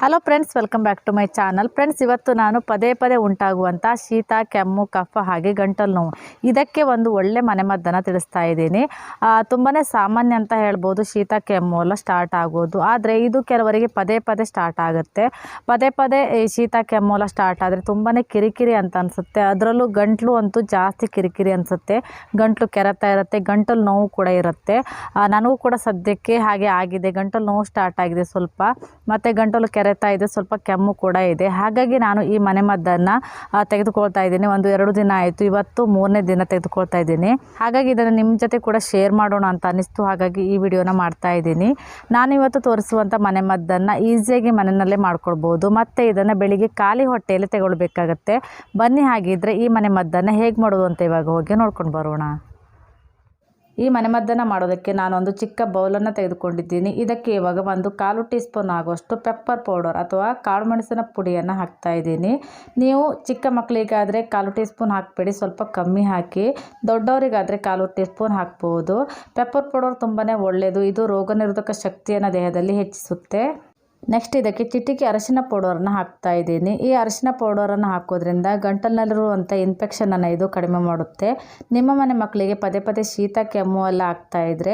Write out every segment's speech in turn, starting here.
Hello friends, welcome back to my channel. Friends, ಇವತ್ತು ನಾನು ಪದೇ ಪದೇ ಉಂಟಾಗುವಂಥ ಶೀತ, ಕೆಮ್ಮು, ಕಫ ಹಾಗೆ ಗಂಟಲು ನೋವು ಇದಕ್ಕೆ ಒಂದು ಒಳ್ಳೆ ಮನೆಮದ್ದನ್ನು ತಿಳಿಸ್ತಾ ಇದ್ದೀನಿ. ತುಂಬಾ ಸಾಮಾನ್ಯ ಅಂತ ಹೇಳ್ಬೋದು ಶೀತ ಕೆಮ್ಮು ಎಲ್ಲ ಸ್ಟಾರ್ಟ್ ಆಗೋದು. ಆದರೆ ಇದು ಕೆಲವರಿಗೆ ಪದೇ ಪದೇ ಸ್ಟಾರ್ಟ್ ಆಗುತ್ತೆ. ಪದೇ ಪದೇ ಈ ಶೀತ ಕೆಮ್ಮು ಎಲ್ಲ ಸ್ಟಾರ್ಟ್ ಆದರೆ ತುಂಬಾ ಕಿರಿಕಿರಿ ಅಂತ ಅನಿಸುತ್ತೆ. ಅದರಲ್ಲೂ ಗಂಟಲು ಅಂತೂ ಜಾಸ್ತಿ ಕಿರಿಕಿರಿ ಅನಿಸುತ್ತೆ. ಗಂಟಲು ಕೆರೆತಾ ಇರುತ್ತೆ, ಗಂಟಲು ನೋವು ಕೂಡ ಇರುತ್ತೆ. ನನಗೂ ಕೂಡ ಸದ್ಯಕ್ಕೆ ಹಾಗೆ ಆಗಿದೆ. ಗಂಟಲು ನೋವು ಸ್ಟಾರ್ಟ್ ಆಗಿದೆ ಸ್ವಲ್ಪ, ಮತ್ತು ಗಂಟಲು ಕೆರೆತಾ ಇದೆ, ಸ್ವಲ್ಪ ಕೆಮ್ಮು ಕೂಡ ಇದೆ. ಹಾಗಾಗಿ ನಾನು ಈ ಮನೆಮದ್ದನ್ನು ತೆಗೆದುಕೊಳ್ತಾ ಇದ್ದೀನಿ. 1-2 ದಿನ ಆಯಿತು, ಇವತ್ತು 3ನೇ ದಿನ ತೆಗೆದುಕೊಳ್ತಾ ಇದ್ದೀನಿ. ಹಾಗಾಗಿ ಇದನ್ನು ನಿಮ್ಮ ಜೊತೆ ಕೂಡ ಶೇರ್ ಮಾಡೋಣ ಅಂತ ಅನ್ನಿಸ್ತು. ಹಾಗಾಗಿ ಈ ವಿಡಿಯೋನ ಮಾಡ್ತಾ ಇದ್ದೀನಿ. ನಾನು ಇವತ್ತು ತೋರಿಸುವಂಥ ಮನೆಮದ್ದನ್ನು ಈಸಿಯಾಗಿ ಮನೆಯಲ್ಲೇ ಮಾಡ್ಕೊಳ್ಬೋದು. ಮತ್ತು ಇದನ್ನು ಬೆಳಿಗ್ಗೆ ಖಾಲಿ ಹೊಟ್ಟೆಯಲ್ಲಿ ತಗೊಳ್ಬೇಕಾಗತ್ತೆ. ಬನ್ನಿ, ಹಾಗಿದ್ರೆ ಈ ಮನೆಮದ್ದನ್ನು ಹೇಗೆ ಮಾಡೋದು ಅಂತ ಇವಾಗ ಹೋಗಿ ನೋಡ್ಕೊಂಡು ಬರೋಣ. ಈ ಮನೆಮದ್ದನ್ನು ಮಾಡೋದಕ್ಕೆ ನಾನೊಂದು ಚಿಕ್ಕ ಬೌಲನ್ನು ತೆಗೆದುಕೊಂಡಿದ್ದೀನಿ. ಇದಕ್ಕೆ ಇವಾಗ 1/4 ಟೀ ಸ್ಪೂನ್ ಆಗುವಷ್ಟು ಪೆಪ್ಪರ್ ಪೌಡರ್ ಅಥವಾ ಕಾಳು ಮೆಣಸಿನ ಪುಡಿಯನ್ನು ಹಾಕ್ತಾ ಇದ್ದೀನಿ. ನೀವು ಚಿಕ್ಕ ಮಕ್ಕಳಿಗಾದರೆ 1/4 ಟೀ ಸ್ಪೂನ್ ಹಾಕಬೇಡಿ, ಸ್ವಲ್ಪ ಕಮ್ಮಿ ಹಾಕಿ. ದೊಡ್ಡವರಿಗಾದರೆ 1/4 ಟೀ ಸ್ಪೂನ್ ಹಾಕ್ಬೋದು. ಪೆಪ್ಪರ್ ಪೌಡರ್ ತುಂಬಾ ಒಳ್ಳೆಯದು. ಇದು ರೋಗನಿರೋಧಕ ಶಕ್ತಿಯನ್ನು ದೇಹದಲ್ಲಿ ಹೆಚ್ಚಿಸುತ್ತೆ. ನೆಕ್ಸ್ಟ್ ಇದಕ್ಕೆ ಚಿಟಿಕೆ ಅರಿಶಿನ ಪೌಡರನ್ನು ಹಾಕ್ತಾ ಇದ್ದೀನಿ. ಈ ಅರಿಶಿನ ಪೌಡರನ್ನು ಹಾಕೋದ್ರಿಂದ ಗಂಟಲಿನಲ್ಲಿರುವಂಥ ಇನ್ಫೆಕ್ಷನನ್ನು ಇದು ಕಡಿಮೆ ಮಾಡುತ್ತೆ. ನಿಮ್ಮ ಮನೆ ಮಕ್ಕಳಿಗೆ ಪದೇ ಪದೇ ಶೀತ ಕೆಮ್ಮು ಎಲ್ಲ ಆಗ್ತಾ ಇದ್ದರೆ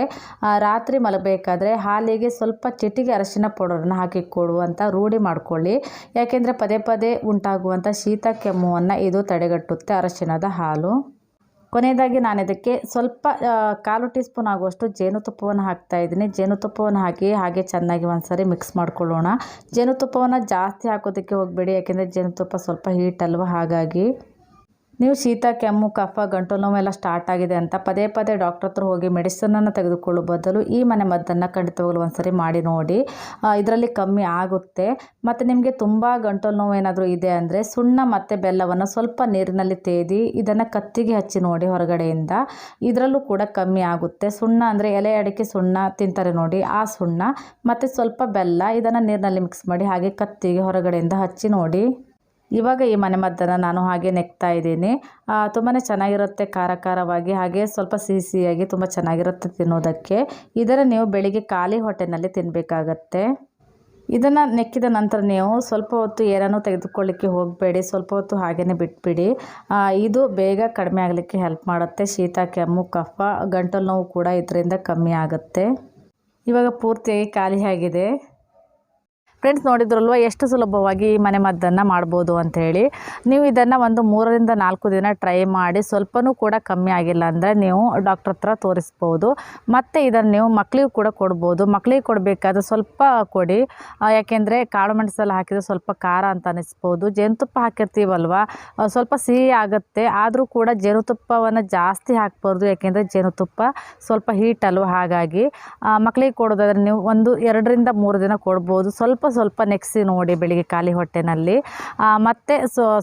ರಾತ್ರಿ ಮಲಗಬೇಕಾದ್ರೆ ಹಾಲಿಗೆ ಸ್ವಲ್ಪ ಚಿಟಿಕೆ ಅರಿಶಿನ ಪೌಡರನ್ನು ಹಾಕಿ ಕೊಡುವಂಥ ರೂಢಿ ಮಾಡ್ಕೊಳ್ಳಿ. ಯಾಕೆಂದರೆ ಪದೇ ಪದೇ ಉಂಟಾಗುವಂಥ ಶೀತ ಕೆಮ್ಮುವನ್ನು ಇದು ತಡೆಗಟ್ಟುತ್ತೆ ಅರಿಶಿನದ ಹಾಲು. ಕೊನೆಯದಾಗಿ ನಾನು ಇದಕ್ಕೆ ಸ್ವಲ್ಪ 1/4 ಟೀ ಸ್ಪೂನ್ ಆಗುವಷ್ಟು ಜೇನುತುಪ್ಪವನ್ನು ಹಾಕ್ತಾ ಇದ್ದೀನಿ. ಜೇನುತುಪ್ಪವನ್ನು ಹಾಕಿ ಹಾಗೆ ಚೆನ್ನಾಗಿ ಒಂದ್ಸರಿ ಮಿಕ್ಸ್ ಮಾಡ್ಕೊಳ್ಳೋಣ. ಜೇನುತುಪ್ಪವನ್ನು ಜಾಸ್ತಿ ಹಾಕೋದಕ್ಕೆ ಹೋಗಬೇಡಿ, ಯಾಕೆಂದರೆ ಜೇನುತುಪ್ಪ ಸ್ವಲ್ಪ ಹೀಟ್ ಅಲ್ವ. ಹಾಗಾಗಿ ನೀವು ಶೀತ ಕೆಮ್ಮು ಕಫ ಗಂಟಲು ನೋವೆಲ್ಲ ಸ್ಟಾರ್ಟ್ ಆಗಿದೆ ಅಂತ ಪದೇ ಪದೇ ಡಾಕ್ಟರ್ ಹತ್ರ ಹೋಗಿ ಮೆಡಿಸಿನನ್ನು ತೆಗೆದುಕೊಳ್ಳೋ ಬದಲು ಈ ಮನೆಮದ್ದನ್ನು ಖಂಡಿತವಾಗ್ಲೂ ಒಂದ್ಸರಿ ಮಾಡಿ ನೋಡಿ. ಇದರಲ್ಲಿ ಕಮ್ಮಿ ಆಗುತ್ತೆ. ಮತ್ತು ನಿಮಗೆ ತುಂಬ ಗಂಟಲು ನೋವು ಏನಾದರೂ ಇದೆ ಅಂದರೆ ಸುಣ್ಣ ಮತ್ತು ಬೆಲ್ಲವನ್ನು ಸ್ವಲ್ಪ ನೀರಿನಲ್ಲಿ ತೇದಿ ಇದನ್ನು ಕತ್ತಿಗೆ ಹಚ್ಚಿ ನೋಡಿ ಹೊರಗಡೆಯಿಂದ. ಇದರಲ್ಲೂ ಕೂಡ ಕಮ್ಮಿ ಆಗುತ್ತೆ. ಸುಣ್ಣ ಅಂದರೆ ಎಲೆ ಅಡಿಕೆ ಸುಣ್ಣ ತಿಂತಾರೆ ನೋಡಿ, ಆ ಸುಣ್ಣ ಮತ್ತು ಸ್ವಲ್ಪ ಬೆಲ್ಲ ಇದನ್ನು ನೀರಿನಲ್ಲಿ ಮಿಕ್ಸ್ ಮಾಡಿ ಹಾಗೆ ಕತ್ತಿಗೆ ಹೊರಗಡೆಯಿಂದ ಹಚ್ಚಿ ನೋಡಿ. ಇವಾಗ ಈ ಮನೆಮದ್ದನ್ನು ನಾನು ಹಾಗೆ ನೆಕ್ತಾ ಇದ್ದೀನಿ. ತುಂಬಾ ಚೆನ್ನಾಗಿರುತ್ತೆ, ಖಾರ ಖಾರವಾಗಿ ಹಾಗೆ ಸ್ವಲ್ಪ ಸಿಹಿಯಾಗಿ ತುಂಬ ಚೆನ್ನಾಗಿರುತ್ತೆ ತಿನ್ನೋದಕ್ಕೆ. ಇದನ್ನು ನೀವು ಬೆಳಿಗ್ಗೆ ಖಾಲಿ ಹೊಟ್ಟೆನಲ್ಲಿ ತಿನ್ನಬೇಕಾಗತ್ತೆ. ಇದನ್ನು ನೆಕ್ಕಿದ ನಂತರ ನೀವು ಸ್ವಲ್ಪ ಹೊತ್ತು ಏನನ್ನೂ ತೆಗೆದುಕೊಳ್ಳಿಕ್ಕೆ ಹೋಗಬೇಡಿ, ಸ್ವಲ್ಪ ಹೊತ್ತು ಹಾಗೇ ಬಿಟ್ಬಿಡಿ. ಇದು ಬೇಗ ಕಡಿಮೆ ಆಗಲಿಕ್ಕೆ ಹೆಲ್ಪ್ ಮಾಡುತ್ತೆ. ಶೀತ ಕೆಮ್ಮು ಕಫ ಗಂಟಲು ನೋವು ಕೂಡ ಇದರಿಂದ ಕಮ್ಮಿ ಆಗುತ್ತೆ. ಇವಾಗ ಪೂರ್ತಿಯಾಗಿ ಖಾಲಿ ಆಗಿದೆ. ಫ್ರೆಂಡ್ಸ್, ನೋಡಿದ್ರಲ್ವ ಎಷ್ಟು ಸುಲಭವಾಗಿ ಈ ಮನೆಮದ್ದನ್ನು ಮಾಡ್ಬೋದು ಅಂಥೇಳಿ. ನೀವು ಇದನ್ನು 3-4 ದಿನ ಟ್ರೈ ಮಾಡಿ ಸ್ವಲ್ಪನೂ ಕೂಡ ಕಮ್ಮಿ ಆಗಿಲ್ಲ ಅಂದರೆ ನೀವು ಡಾಕ್ಟ್ರ್ ಹತ್ರ ತೋರಿಸ್ಬೋದು. ಮತ್ತು ಇದನ್ನು ನೀವು ಮಕ್ಕಳಿಗೂ ಕೂಡ ಕೊಡ್ಬೋದು. ಮಕ್ಕಳಿಗೆ ಕೊಡಬೇಕಾದ್ರೆ ಸ್ವಲ್ಪ ಕೊಡಿ, ಯಾಕೆಂದರೆ ಕಾಳು ಮೆಣಸೆಲ್ಲ ಹಾಕಿದರೆ ಸ್ವಲ್ಪ ಖಾರ ಅಂತ ಅನಿಸ್ಬೋದು. ಜೇನುತುಪ್ಪ ಹಾಕಿರ್ತೀವಲ್ವ, ಸ್ವಲ್ಪ ಸಿಹಿ ಆಗುತ್ತೆ. ಆದರೂ ಕೂಡ ಜೇನುತುಪ್ಪವನ್ನು ಜಾಸ್ತಿ ಹಾಕ್ಬಾರ್ದು, ಯಾಕೆಂದರೆ ಜೇನುತುಪ್ಪ ಸ್ವಲ್ಪ ಹೀಟ್ ಅಲ್ವ. ಹಾಗಾಗಿ ಮಕ್ಕಳಿಗೆ ಕೊಡೋದಾದ್ರೆ ನೀವು 2-3 ದಿನ ಕೊಡ್ಬೋದು. ಸ್ವಲ್ಪ ನೆಕ್ಸಿ ನೋಡಿ ಬೆಳಿಗ್ಗೆ ಖಾಲಿ ಹೊಟ್ಟೆನಲ್ಲಿ. ಮತ್ತು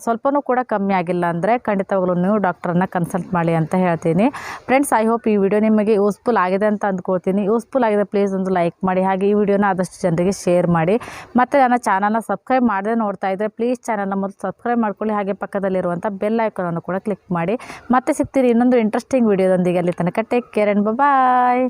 ಸ್ವಲ್ಪನೂ ಕೂಡ ಕಮ್ಮಿ ಆಗಿಲ್ಲ ಅಂದರೆ ಖಂಡಿತವಾಗ್ಲೂ ನೀವು ಡಾಕ್ಟ್ರನ್ನ ಕನ್ಸಲ್ಟ್ ಮಾಡಿ ಅಂತ ಹೇಳ್ತೀನಿ. ಫ್ರೆಂಡ್ಸ್, ಐ ಹೋಪ್ ಈ ವಿಡಿಯೋ ನಿಮಗೆ ಯೂಸ್ಫುಲ್ ಆಗಿದೆ ಅಂತ ಅಂದ್ಕೊಳ್ತೀನಿ. ಯೂಸ್ಫುಲ್ ಆಗಿದೆ ಪ್ಲೀಸ್ ಒಂದು ಲೈಕ್ ಮಾಡಿ, ಹಾಗೆ ಈ ವಿಡಿಯೋನ ಆದಷ್ಟು ಜನರಿಗೆ ಶೇರ್ ಮಾಡಿ. ಮತ್ತು ನನ್ನ ಚಾನಲ್ನ ಸಬ್ಸ್ಕ್ರೈಬ್ ಮಾಡದೆ ನೋಡ್ತಾ ಇದ್ದರೆ ಪ್ಲೀಸ್ ಚಾನಲ್ನ ಮೊದಲು ಸಬ್ಸ್ಕ್ರೈಬ್ ಮಾಡ್ಕೊಳ್ಳಿ. ಹಾಗೆ ಪಕ್ಕದಲ್ಲಿರುವಂಥ ಬೆಲ್ ಐಕಾನನ್ನು ಕೂಡ ಕ್ಲಿಕ್ ಮಾಡಿ. ಮತ್ತೆ ಸಿಗ್ತೀರಿ ಇನ್ನೊಂದು ಇಂಟ್ರೆಸ್ಟಿಂಗ್ ವಿಡಿಯೋದೊಂದಿಗೆ. ಅಲ್ಲಿ ತನಕ ಟೇಕ್ ಕೇರ್ ಆ್ಯಂಡ್ ಬಾಯ್.